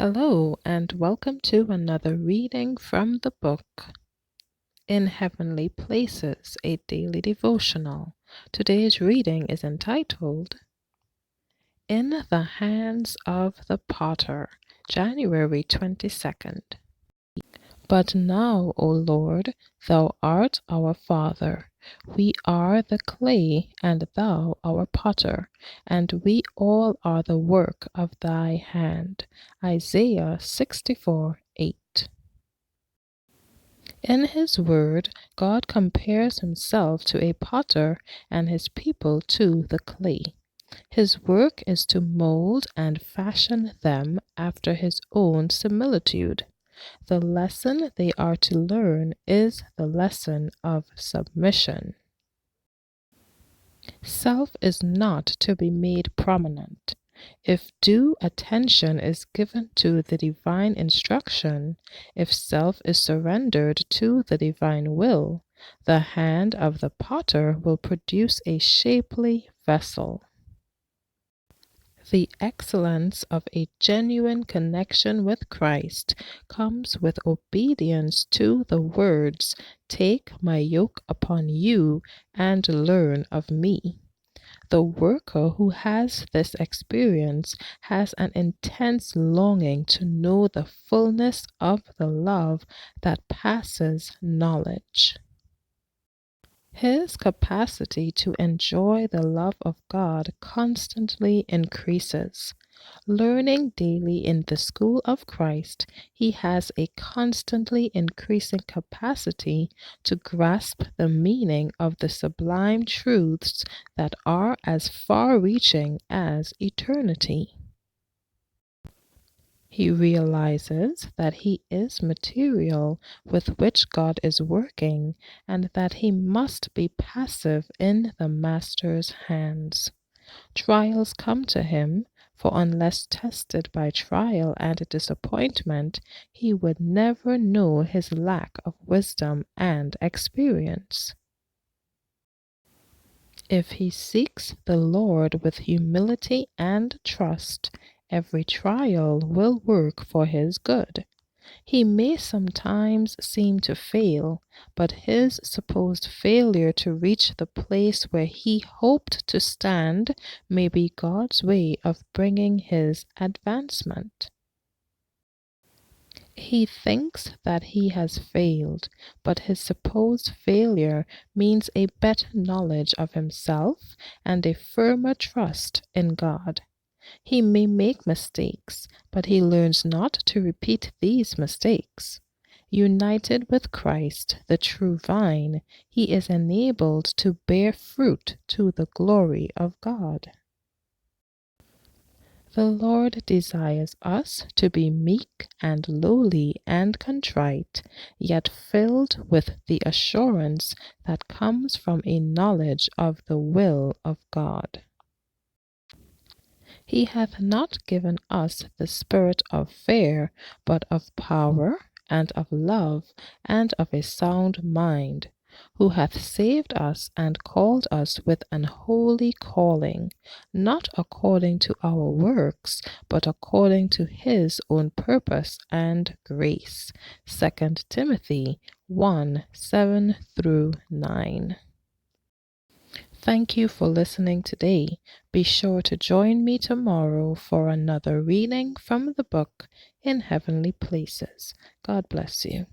Hello, and welcome to another reading from the book In Heavenly Places, a daily devotional. Today's reading is entitled In the Hands of the Potter, January 22nd. But now, O Lord, thou art our Father. We are the clay, and thou our potter, and we all are the work of thy hand. Isaiah 64:8. In his word, God compares himself to a potter and his people to the clay. His work is to mold and fashion them after his own similitude. The lesson they are to learn is the lesson of submission. Self is not to be made prominent. If due attention is given to the divine instruction, if self is surrendered to the divine will, the hand of the potter will produce a shapely vessel. The excellence of a genuine connection with Christ comes with obedience to the words, "Take my yoke upon you and learn of me." The worker who has this experience has an intense longing to know the fullness of the love that passes knowledge. His capacity to enjoy the love of God constantly increases. Learning daily in the school of Christ, he has a constantly increasing capacity to grasp the meaning of the sublime truths that are as far-reaching as eternity. He realizes that he is material with which God is working, and that he must be passive in the Master's hands. Trials come to him, for unless tested by trial and disappointment, he would never know his lack of wisdom and experience. If he seeks the Lord with humility and trust, every trial will work for his good. He may sometimes seem to fail, but his supposed failure to reach the place where he hoped to stand may be God's way of bringing his advancement. He thinks that he has failed, but his supposed failure means a better knowledge of himself and a firmer trust in God. He may make mistakes, but he learns not to repeat these mistakes. United with Christ, the true vine, he is enabled to bear fruit to the glory of God. The Lord desires us to be meek and lowly and contrite, yet filled with the assurance that comes from a knowledge of the will of God. He hath not given us the spirit of fear, but of power, and of love, and of a sound mind, who hath saved us and called us with an holy calling, not according to our works, but according to his own purpose and grace. 2 Timothy 1:7-9. Thank you for listening today. Be sure to join me tomorrow for another reading from the book In Heavenly Places. God bless you.